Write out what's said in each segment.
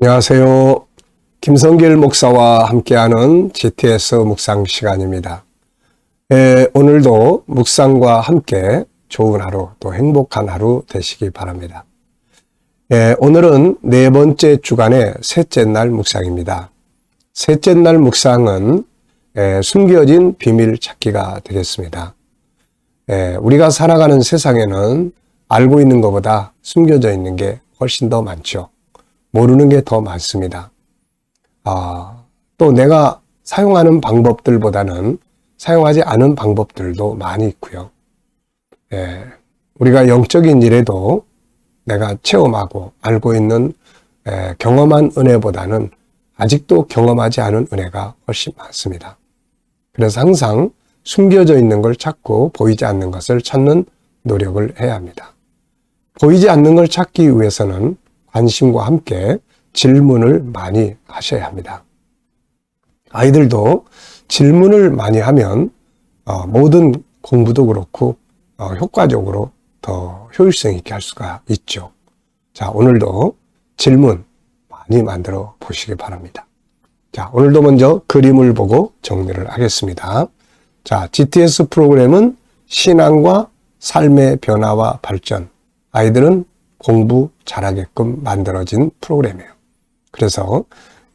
안녕하세요. 김성길 목사와 함께하는 GTS 묵상 시간입니다. 오늘도 묵상과 함께 좋은 하루, 또 행복한 하루 되시기 바랍니다. 오늘은 네 번째 주간의 셋째 날 묵상입니다. 셋째 날 묵상은 숨겨진 비밀 찾기가 되겠습니다. 우리가 살아가는 세상에는 알고 있는 것보다 숨겨져 있는 게 훨씬 더 많죠. 모르는 게 더 많습니다. 또 내가 사용하는 방법들보다는 사용하지 않은 방법들도 많이 있고요. 우리가 영적인 일에도 내가 체험하고 알고 있는 경험한 은혜보다는 아직도 경험하지 않은 은혜가 훨씬 많습니다. 그래서 항상 숨겨져 있는 걸 찾고 보이지 않는 것을 찾는 노력을 해야 합니다. 보이지 않는 걸 찾기 위해서는 관심과 함께 질문을 많이 하셔야 합니다. 아이들도 질문을 많이 하면 모든 공부도 그렇고 효과적으로 더 효율성 있게 할 수가 있죠. 자, 오늘도 질문 많이 만들어 보시기 바랍니다. 자, 오늘도 먼저 그림을 보고 정리를 하겠습니다. 자, GTS 프로그램은 신앙과 삶의 변화와 발전, 아이들은 공부 잘하게끔 만들어진 프로그램이에요. 그래서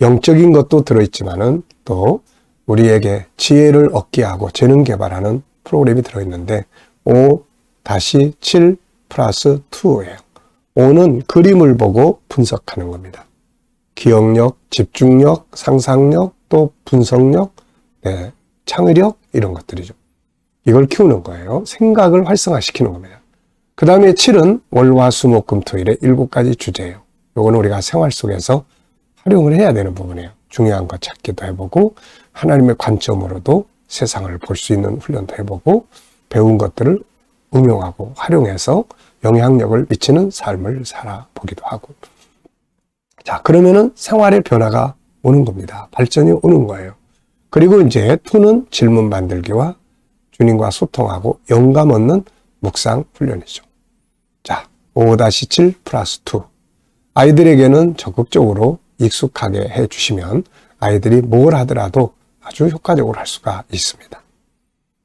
영적인 것도 들어있지만은 또 우리에게 지혜를 얻게 하고 재능 개발하는 프로그램이 들어있는데 5-7 플러스 2예요. 5는 그림을 보고 분석하는 겁니다. 기억력, 집중력, 상상력, 또 분석력, 창의력 이런 것들이죠. 이걸 키우는 거예요. 생각을 활성화시키는 겁니다. 그 다음에 7은 월화수목금토일의 7가지 주제예요. 요거는 우리가 생활 속에서 활용을 해야 되는 부분이에요. 중요한 거 찾기도 해보고 하나님의 관점으로도 세상을 볼 수 있는 훈련도 해보고 배운 것들을 응용하고 활용해서 영향력을 미치는 삶을 살아보기도 하고. 자, 그러면은 생활의 변화가 오는 겁니다. 발전이 오는 거예요. 그리고 이제 2는 질문 만들기와 주님과 소통하고 영감 얻는 묵상 훈련이죠. 자, 5-7 플러스 2. 아이들에게는 적극적으로 익숙하게 해주시면 아이들이 뭘 하더라도 아주 효과적으로 할 수가 있습니다.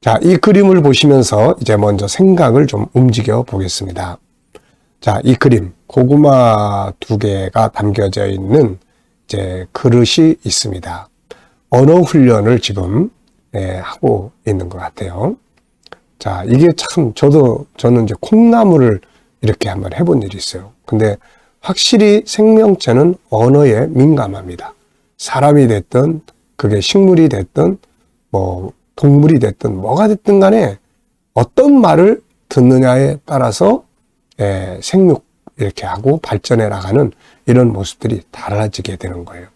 자, 이 그림을 보시면서 이제 먼저 생각을 좀 움직여 보겠습니다. 자, 이 그림, 고구마 2개가 담겨져 있는 이제 그릇이 있습니다. 언어 훈련을 지금 하고 있는 것 같아요. 자, 이게 참 저는 이제 콩나물을 이렇게 한번 해본 일이 있어요. 근데 확실히 생명체는 언어에 민감합니다. 사람이 됐든 그게 식물이 됐든 뭐 동물이 됐든 뭐가 됐든 간에 어떤 말을 듣느냐에 따라서 생육 이렇게 하고 발전해 나가는 이런 모습들이 달라지게 되는 거예요.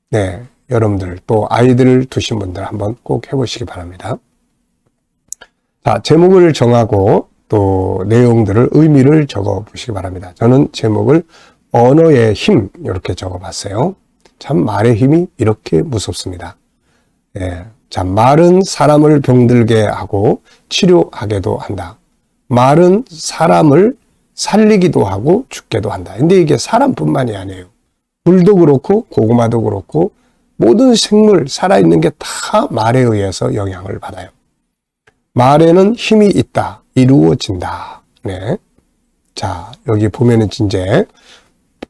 네, 여러분들 또 아이들을 두신 분들 한번 꼭 해보시기 바랍니다. 자, 제목을 정하고 또 내용들을 의미를 적어 보시기 바랍니다. 저는 제목을 언어의 힘 이렇게 적어 봤어요. 참 말의 힘이 이렇게 무섭습니다. 자, 말은 사람을 병들게 하고 치료하게도 한다. 말은 사람을 살리기도 하고 죽게도 한다. 근데 이게 사람뿐만이 아니에요. 물도 그렇고 고구마도 그렇고 모든 생물 살아있는 게 다 말에 의해서 영향을 받아요. 말에는 힘이 있다. 이루어진다. 네. 자, 여기 보면은 이제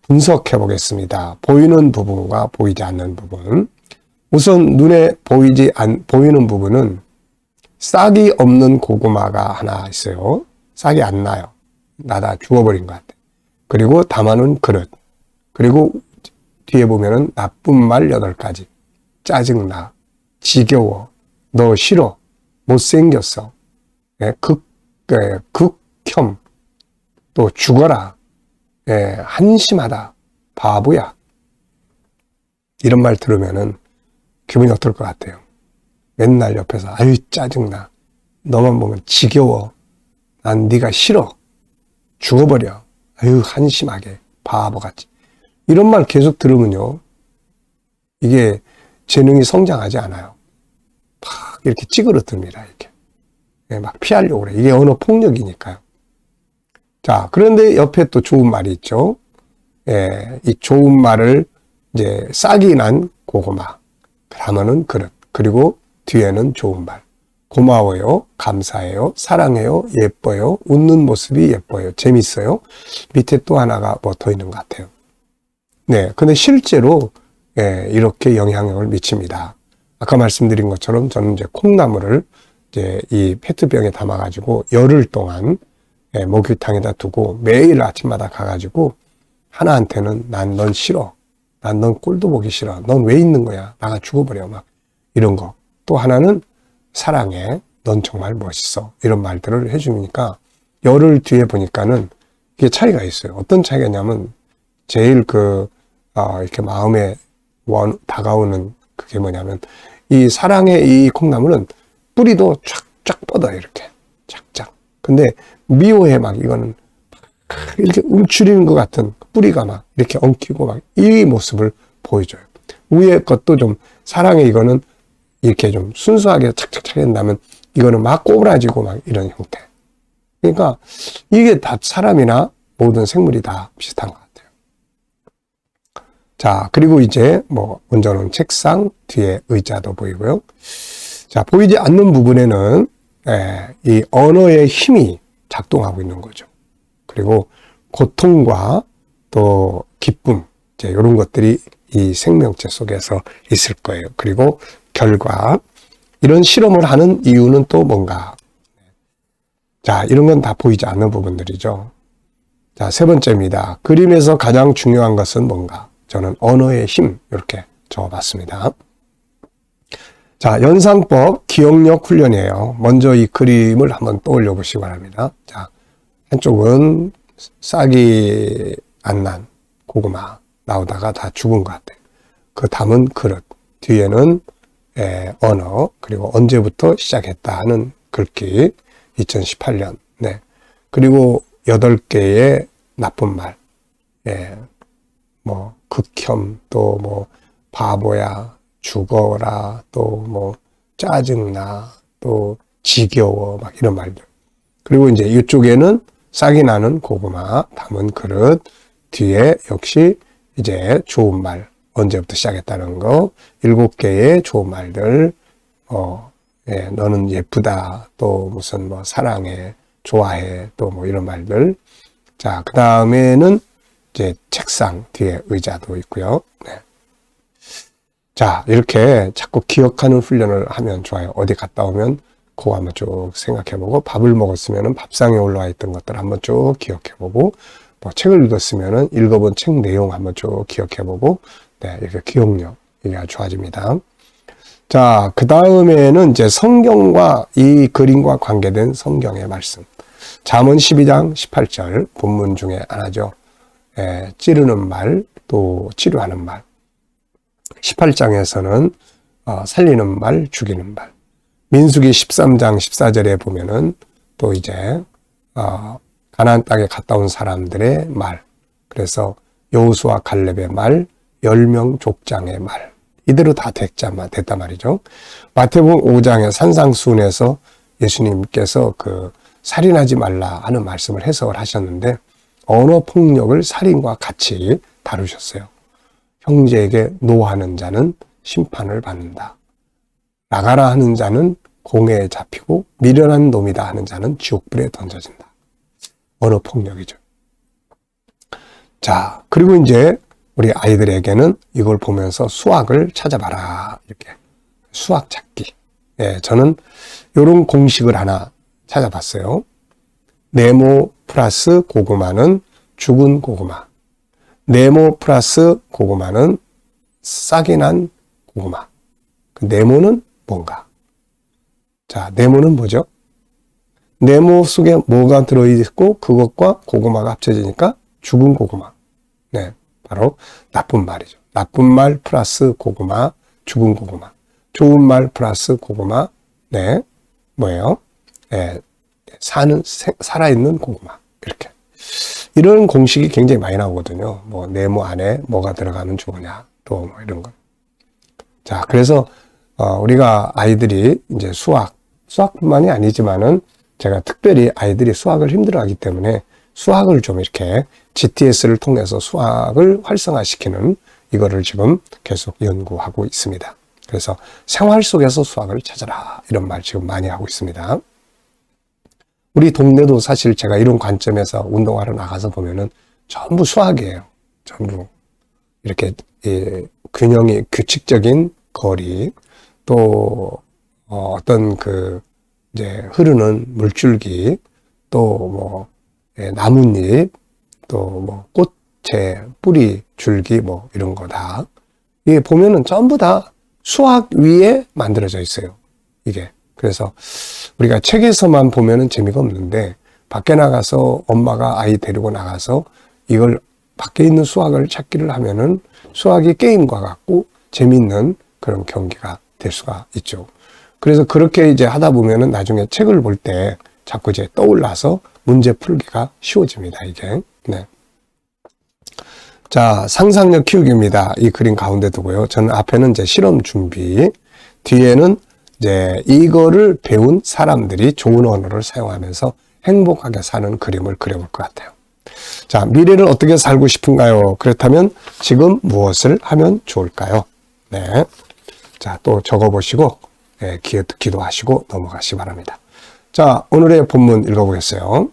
분석해 보겠습니다. 보이는 부분과 보이지 않는 부분. 우선 눈에 보이는 부분은 싹이 없는 고구마가 하나 있어요. 싹이 안 나요. 나다 죽어버린 것 같아. 그리고 담아놓은 그릇. 그리고 뒤에 보면은 나쁜 말 8가지. 짜증나. 지겨워. 너 싫어. 못생겼어. 극혐. 또 죽어라. 한심하다. 바보야. 이런 말 들으면은 기분이 어떨 것 같아요? 맨날 옆에서 아유 짜증나. 너만 보면 지겨워. 난 네가 싫어. 죽어버려. 아유 한심하게. 바보같이. 이런 말 계속 들으면요. 이게 재능이 성장하지 않아요. 막 이렇게 찌그러듭니다. 이렇게. 막 피하려고 그래. 이게 언어 폭력이니까요. 자, 그런데 옆에 또 좋은 말이 있죠. 이 좋은 말을 이제 싹이 난 고구마, 담아는 그릇, 그리고 뒤에는 좋은 말. 고마워요, 감사해요, 사랑해요, 예뻐요, 웃는 모습이 예뻐요, 재밌어요. 밑에 또 하나가 뭐 더 있는 것 같아요. 네, 근데 실제로 이렇게 영향력을 미칩니다. 아까 말씀드린 것처럼 저는 이제 콩나물을 이제 이 페트병에 담아가지고 열흘 동안 목욕탕에다 두고 매일 아침마다 가가지고 하나한테는 난 넌 싫어. 난 넌 꼴도 보기 싫어. 넌 왜 있는 거야? 나가 죽어버려. 막 이런 거. 또 하나는 사랑해. 넌 정말 멋있어. 이런 말들을 해주니까 열흘 뒤에 보니까는 이게 차이가 있어요. 어떤 차이가 있냐면 제일 이렇게 마음에 다가오는 그게 뭐냐면 이 사랑의 이 콩나물은 뿌리도 쫙쫙 뻗어요. 이렇게 쫙쫙. 근데 미워해 막 이거는 이렇게 움츠리는 것 같은 뿌리가 막 이렇게 엉키고 막 이 모습을 보여줘요. 위에 것도 좀 사랑의 이거는 이렇게 좀 순수하게 착착착 한다면 이거는 막 꼬부라지고 막 이런 형태. 그러니까 이게 다 사람이나 모든 생물이 다 비슷한 것 같아요. 자, 그리고 이제 뭐 먼저는 책상, 뒤에 의자도 보이고요. 자, 보이지 않는 부분에는 이 언어의 힘이 작동하고 있는 거죠. 그리고 고통과 또 기쁨, 이제 이런 것들이 이 생명체 속에서 있을 거예요. 그리고 결과, 이런 실험을 하는 이유는 또 뭔가? 자, 이런 건 다 보이지 않는 부분들이죠. 자, 세 번째입니다. 그림에서 가장 중요한 것은 뭔가? 저는 언어의 힘, 이렇게 적어봤습니다. 자, 연상법 기억력 훈련이에요. 먼저 이 그림을 한번 떠올려 보시기 바랍니다. 자, 한쪽은 싹이 안 난 고구마 나오다가 다 죽은 것 같아요. 그 담은 그릇, 뒤에는 언어, 그리고 언제부터 시작했다 하는 글귀, 2018년. 네. 그리고 8개의 나쁜 말, 뭐, 극혐, 또 뭐, 바보야, 죽어라, 또 뭐, 짜증나, 또 지겨워, 막 이런 말들. 그리고 이제 이쪽에는 싹이 나는 고구마, 담은 그릇, 뒤에 역시 이제 좋은 말, 언제부터 시작했다는 거, 7개의 좋은 말들, 너는 예쁘다, 또 무슨 뭐 사랑해, 좋아해, 또 뭐 이런 말들. 자, 그 다음에는 이제 책상 뒤에 의자도 있고요. 네. 자, 이렇게 자꾸 기억하는 훈련을 하면 좋아요. 어디 갔다 오면 그거 한번 쭉 생각해보고, 밥을 먹었으면 밥상에 올라와 있던 것들 한번 쭉 기억해보고, 뭐 책을 읽었으면 읽어본 책 내용 한번 쭉 기억해보고, 네, 이렇게 기억력, 이게 아주 좋아집니다. 자, 그 다음에는 이제 성경과 이 그림과 관계된 성경의 말씀. 잠언 12장 18절 본문 중에 하나죠. 찌르는 말, 또 치료하는 말. 18장에서는 살리는 말, 죽이는 말. 민수기 13장 14절에 보면은 또 이제 가나안 땅에 갔다 온 사람들의 말. 그래서 여호수아 갈렙의 말, 10명 족장의 말. 이대로 다 됐단 말이죠. 마태복음 5장의 산상수훈에서 예수님께서 그 살인하지 말라 하는 말씀을 해석을 하셨는데 언어 폭력을 살인과 같이 다루셨어요. 형제에게 노하는 자는 심판을 받는다. 나가라 하는 자는 공회에 잡히고 미련한 놈이다 하는 자는 지옥불에 던져진다. 언어 폭력이죠. 자, 그리고 이제 우리 아이들에게는 이걸 보면서 수학을 찾아봐라. 이렇게. 수학 찾기. 저는 이런 공식을 하나 찾아봤어요. 네모 플러스 고구마는 죽은 고구마. 네모 플러스 고구마는 싹이 난 고구마. 그 네모는 뭔가? 자, 네모는 뭐죠? 네모 속에 뭐가 들어있고 그것과 고구마가 합쳐지니까 죽은 고구마. 네, 바로 나쁜 말이죠. 나쁜 말 플러스 고구마, 죽은 고구마. 좋은 말 플러스 고구마. 네, 뭐예요? 네, 살아있는 고구마. 이렇게. 이런 공식이 굉장히 많이 나오거든요. 뭐, 네모 안에 뭐가 들어가면 좋으냐. 또 뭐 이런 거. 자, 그래서, 우리가 아이들이 이제 수학뿐만이 아니지만은 제가 특별히 아이들이 수학을 힘들어하기 때문에 수학을 좀 이렇게 GTS를 통해서 수학을 활성화시키는 이거를 지금 계속 연구하고 있습니다. 그래서 생활 속에서 수학을 찾아라 이런 말 지금 많이 하고 있습니다. 우리 동네도 사실 제가 이런 관점에서 운동하러 나가서 보면은 전부 수학이에요. 전부 이렇게 균형이 규칙적인 거리, 또 어떤 그 이제 흐르는 물줄기, 또 나뭇잎, 또 꽃의 뿌리, 줄기 이런 거 다 이게 보면은 전부 다 수학 위에 만들어져 있어요. 이게 그래서 우리가 책에서만 보면은 재미가 없는데 밖에 나가서 엄마가 아이 데리고 나가서 이걸 밖에 있는 수학을 찾기를 하면은 수학이 게임과 같고 재미있는 그런 경기가 될 수가 있죠. 그래서 그렇게 이제 하다 보면은 나중에 책을 볼 때 자꾸 이제 떠올라서 문제 풀기가 쉬워집니다, 이게. 네. 자, 상상력 키우기입니다. 이 그림 가운데 두고요. 저는 앞에는 이제 실험 준비, 뒤에는 이제 이거를 배운 사람들이 좋은 언어를 사용하면서 행복하게 사는 그림을 그려볼 것 같아요. 자, 미래를 어떻게 살고 싶은가요? 그렇다면 지금 무엇을 하면 좋을까요? 네. 자, 또 적어보시고, 네, 기도하시고 넘어가시 바랍니다. 자, 오늘의 본문 읽어보겠어요.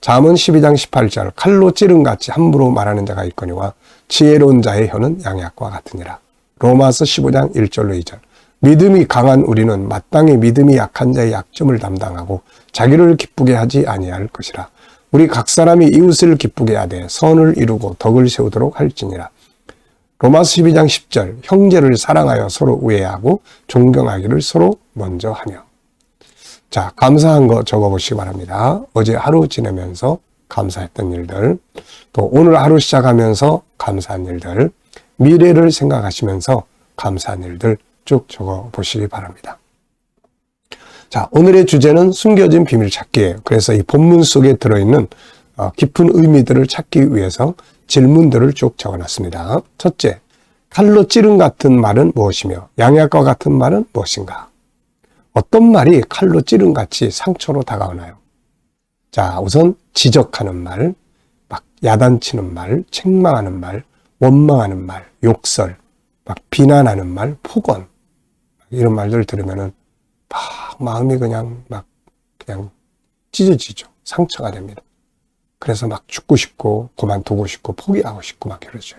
잠언 12장 18절 칼로 찌른같이 함부로 말하는 자가 있거니와 지혜로운 자의 혀는 양약과 같으니라. 로마서 15장 1절로 2절 믿음이 강한 우리는 마땅히 믿음이 약한 자의 약점을 담당하고 자기를 기쁘게 하지 아니할 것이라. 우리 각 사람이 이웃을 기쁘게 하되 선을 이루고 덕을 세우도록 할지니라. 로마서 12장 10절 형제를 사랑하여 서로 우애하고 존경하기를 서로 먼저 하며. 자, 감사한 거 적어보시기 바랍니다. 어제 하루 지내면서 감사했던 일들, 또 오늘 하루 시작하면서 감사한 일들, 미래를 생각하시면서 감사한 일들 쭉 적어보시기 바랍니다. 자, 오늘의 주제는 숨겨진 비밀 찾기예요. 그래서 이 본문 속에 들어있는 깊은 의미들을 찾기 위해서 질문들을 쭉 적어놨습니다. 첫째, 칼로 찌른 같은 말은 무엇이며 양약과 같은 말은 무엇인가? 어떤 말이 칼로 찌른 같이 상처로 다가오나요? 자, 우선 지적하는 말, 막 야단치는 말, 책망하는 말, 원망하는 말, 욕설, 막 비난하는 말, 폭언 이런 말들 들으면은 막 마음이 그냥 찢어지죠. 상처가 됩니다. 그래서 막 죽고 싶고 그만두고 싶고 포기하고 싶고 막 그러죠.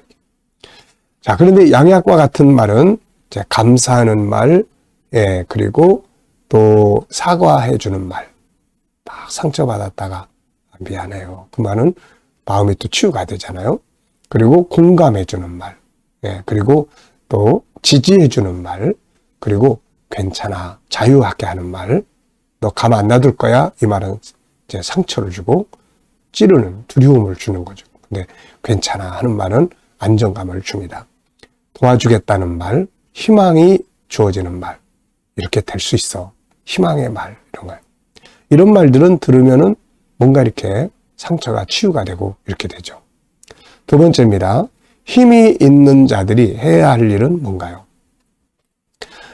자, 그런데 양약과 같은 말은 이제 감사하는 말, 예, 그리고 또 사과해 주는 말, 막 상처받았다가 미안해요. 그 말은 마음이 또 치유가 되잖아요. 그리고 공감해 주는 말, 예, 그리고 또 지지해 주는 말, 그리고 괜찮아, 자유하게 하는 말, 너 가만 안 놔둘 거야? 이 말은 이제 상처를 주고 찌르는 두려움을 주는 거죠. 근데 괜찮아 하는 말은 안정감을 줍니다. 도와주겠다는 말, 희망이 주어지는 말, 이렇게 될 수 있어. 희망의 말, 이런 거. 이런 말들은 들으면은 뭔가 이렇게 상처가 치유가 되고 이렇게 되죠. 두 번째입니다. 힘이 있는 자들이 해야 할 일은 뭔가요?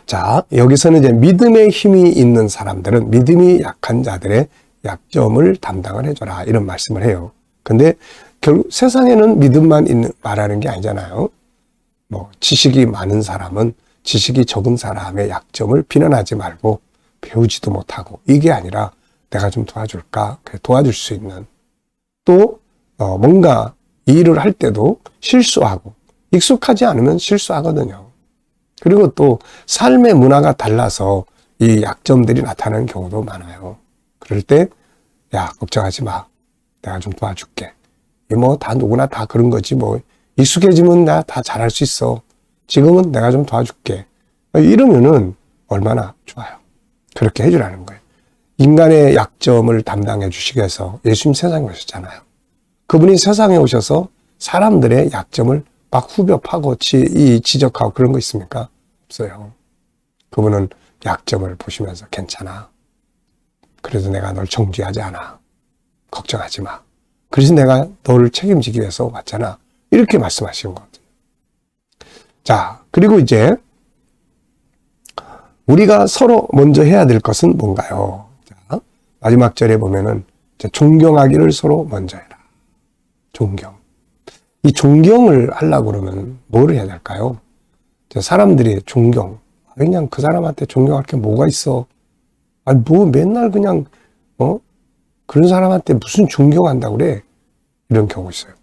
자, 여기서는 이제 믿음의 힘이 있는 사람들은 믿음이 약한 자들의 약점을 담당을 해줘라. 이런 말씀을 해요. 근데 결국 세상에는 믿음만 말하는 게 아니잖아요. 지식이 많은 사람은 지식이 적은 사람의 약점을 비난하지 말고 배우지도 못하고 이게 아니라 내가 좀 도와줄까? 도와줄 수 있는 또 뭔가 일을 할 때도 실수하고 익숙하지 않으면 실수하거든요. 그리고 또 삶의 문화가 달라서 이 약점들이 나타나는 경우도 많아요. 그럴 때 야, 걱정하지 마. 내가 좀 도와줄게. 다 누구나 다 그런 거지 익숙해지면 나 다 잘할 수 있어. 지금은 내가 좀 도와줄게. 이러면은 얼마나 좋아요. 그렇게 해주라는 거예요. 인간의 약점을 담당해 주시기 위해서 예수님 세상에 오셨잖아요. 그분이 세상에 오셔서 사람들의 약점을 막 후벼 파고 지적하고 그런 거 있습니까? 없어요. 그분은 약점을 보시면서 괜찮아. 그래도 내가 널 정죄하지 않아. 걱정하지 마. 그래서 내가 너를 책임지기 위해서 왔잖아. 이렇게 말씀하시는 거거든요. 자, 그리고 이제 우리가 서로 먼저 해야 될 것은 뭔가요? 자, 마지막 절에 보면은 존경하기를 서로 먼저 해라. 존경. 이 존경을 하려고 그러면 뭐를 해야 될까요? 사람들이 존경. 그냥 그 사람한테 존경할 게 뭐가 있어? 아니, 뭐 맨날 그냥, 그런 사람한테 무슨 존경한다고 그래? 이런 경우 있어요.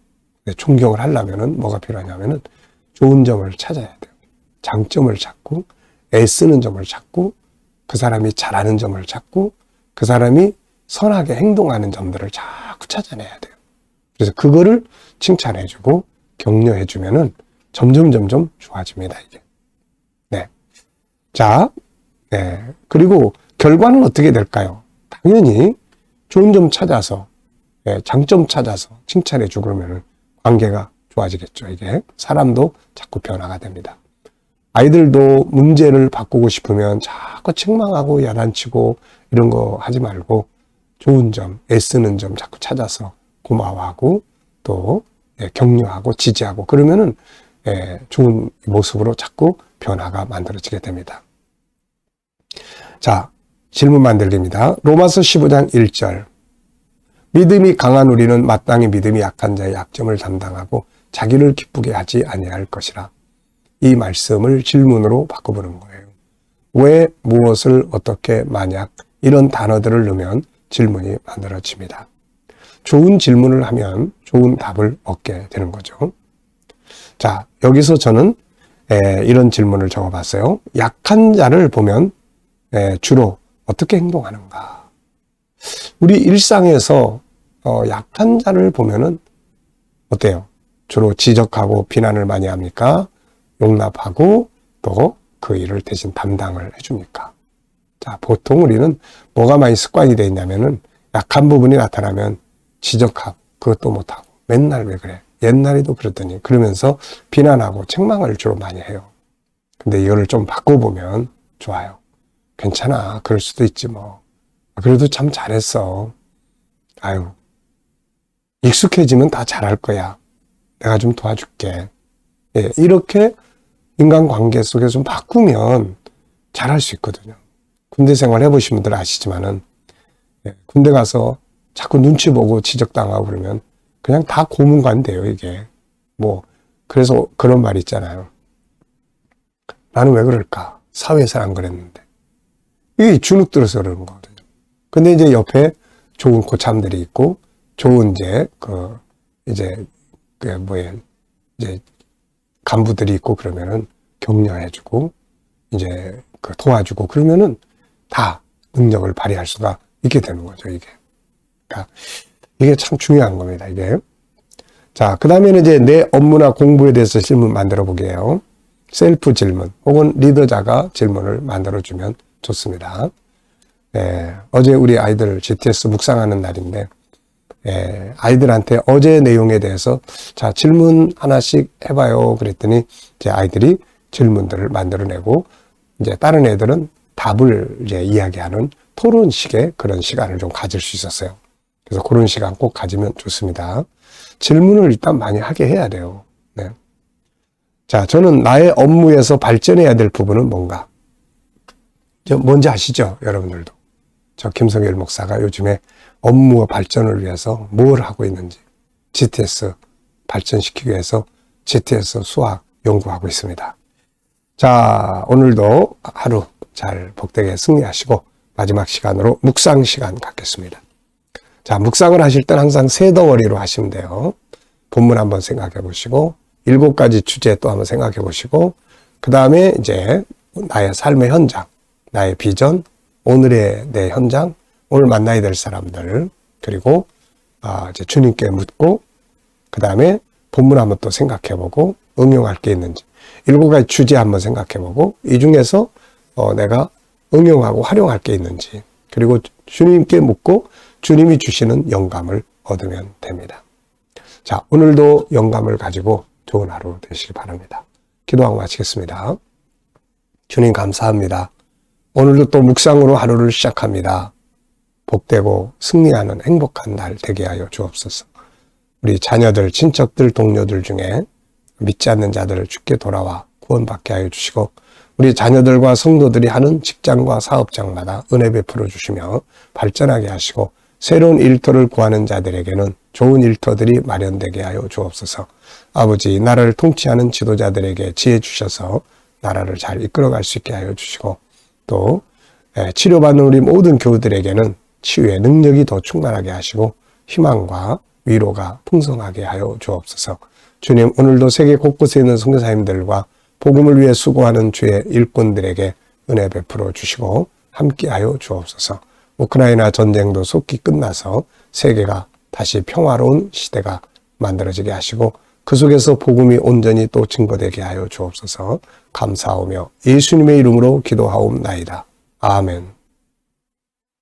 존경을 하려면은 뭐가 필요하냐면은 좋은 점을 찾아야 돼요. 장점을 찾고, 애쓰는 점을 찾고, 그 사람이 잘하는 점을 찾고, 그 사람이 선하게 행동하는 점들을 자꾸 찾아내야 돼요. 그래서 그거를 칭찬해주고 격려해주면은 점점 좋아집니다, 이게. 네. 자, 네. 그리고 결과는 어떻게 될까요? 당연히 좋은 점 찾아서, 장점 찾아서 칭찬해주고 그러면은 관계가 좋아지겠죠, 이게. 사람도 자꾸 변화가 됩니다. 아이들도 문제를 바꾸고 싶으면 자꾸 책망하고 야단치고 이런 거 하지 말고 좋은 점, 애쓰는 점 자꾸 찾아서 고마워하고 또 격려하고 지지하고 그러면은 좋은 모습으로 자꾸 변화가 만들어지게 됩니다. 자, 질문 만들기입니다. 로마서 15장 1절. 믿음이 강한 우리는 마땅히 믿음이 약한 자의 약점을 담당하고 자기를 기쁘게 하지 아니할 것이라. 이 말씀을 질문으로 바꿔보는 거예요. 왜, 무엇을, 어떻게, 만약 이런 단어들을 넣으면 질문이 만들어집니다. 좋은 질문을 하면 좋은 답을 얻게 되는 거죠. 자, 여기서 저는 이런 질문을 적어봤어요. 약한 자를 보면 주로 어떻게 행동하는가? 우리 일상에서 약한 자를 보면은 어때요? 주로 지적하고 비난을 많이 합니까? 용납하고 또 그 일을 대신 담당을 해줍니까? 자, 보통 우리는 뭐가 많이 습관이 되어 있냐면은 약한 부분이 나타나면 지적하고 그것도 못하고 맨날 왜 그래? 옛날에도 그랬더니 그러면서 비난하고 책망을 주로 많이 해요. 근데 이거를 좀 바꿔보면 좋아요. 괜찮아. 그럴 수도 있지 뭐. 그래도 참 잘했어. 아유, 익숙해지면 다 잘할 거야. 내가 좀 도와줄게. 이렇게 인간관계 속에서 좀 바꾸면 잘할 수 있거든요. 군대 생활 해보신 분들 아시지만은 군대 가서 자꾸 눈치 보고 지적당하고 그러면 그냥 다 고문관돼요, 이게. 뭐 그래서 그런 말이 있잖아요. 나는 왜 그럴까? 사회에서 안 그랬는데. 이게 주눅 들어서 그러는 거거든요. 근데 이제 옆에 좋은 고참들이 있고 좋은 이제 간부들이 있고 그러면은 격려해주고 이제 도와주고 그러면은 다 능력을 발휘할 수가 있게 되는 거죠, 이게. 그러니까 이게 참 중요한 겁니다, 이게. 자, 그 다음에는 이제 내 업무나 공부에 대해서 질문 만들어 보게요. 셀프 질문 혹은 리더자가 질문을 만들어주면 좋습니다. 어제 우리 아이들 GTS 묵상하는 날인데 아이들한테 어제 내용에 대해서 자, 질문 하나씩 해봐요. 그랬더니 이제 아이들이 질문들을 만들어내고 이제 다른 애들은 답을 이제 이야기하는 토론식의 그런 시간을 좀 가질 수 있었어요. 그래서 그런 시간 꼭 가지면 좋습니다. 질문을 일단 많이 하게 해야 돼요. 네. 자, 저는 나의 업무에서 발전해야 될 부분은 뭔가? 뭔지 아시죠? 여러분들도. 저 김성일 목사가 요즘에 업무 발전을 위해서 뭘 하고 있는지 GTS 발전시키기 위해서 GTS 수학 연구하고 있습니다. 자, 오늘도 하루 잘 복되게 승리하시고 마지막 시간으로 묵상 시간 갖겠습니다. 자, 묵상을 하실 땐 항상 세더워리로 하시면 돼요. 본문 한번 생각해 보시고 7가지 주제 또 한번 생각해 보시고 그 다음에 이제 나의 삶의 현장, 나의 비전, 오늘의 내 현장, 오늘 만나야 될 사람들, 그리고 이제 주님께 묻고 그 다음에 본문 한번 또 생각해 보고 응용할 게 있는지 7가지 주제 한번 생각해 보고 이 중에서 내가 응용하고 활용할 게 있는지 그리고 주님께 묻고 주님이 주시는 영감을 얻으면 됩니다. 자, 오늘도 영감을 가지고 좋은 하루 되시기 바랍니다. 기도하고 마치겠습니다. 주님 감사합니다. 오늘도 또 묵상으로 하루를 시작합니다. 복되고 승리하는 행복한 날 되게 하여 주옵소서. 우리 자녀들, 친척들, 동료들 중에 믿지 않는 자들을 주께 돌아와 구원받게 하여 주시고 우리 자녀들과 성도들이 하는 직장과 사업장마다 은혜 베풀어 주시며 발전하게 하시고 새로운 일터를 구하는 자들에게는 좋은 일터들이 마련되게 하여 주옵소서. 아버지, 나라를 통치하는 지도자들에게 지혜 주셔서 나라를 잘 이끌어갈 수 있게 하여 주시고, 또 치료받는 우리 모든 교우들에게는 치유의 능력이 더 충만하게 하시고 희망과 위로가 풍성하게 하여 주옵소서. 주님, 오늘도 세계 곳곳에 있는 선교사님들과 복음을 위해 수고하는 주의 일꾼들에게 은혜 베풀어 주시고 함께하여 주옵소서. 우크라이나 전쟁도 속히 끝나서 세계가 다시 평화로운 시대가 만들어지게 하시고 그 속에서 복음이 온전히 또 증거되게 하여 주옵소서. 감사하며 예수님의 이름으로 기도하옵나이다. 아멘.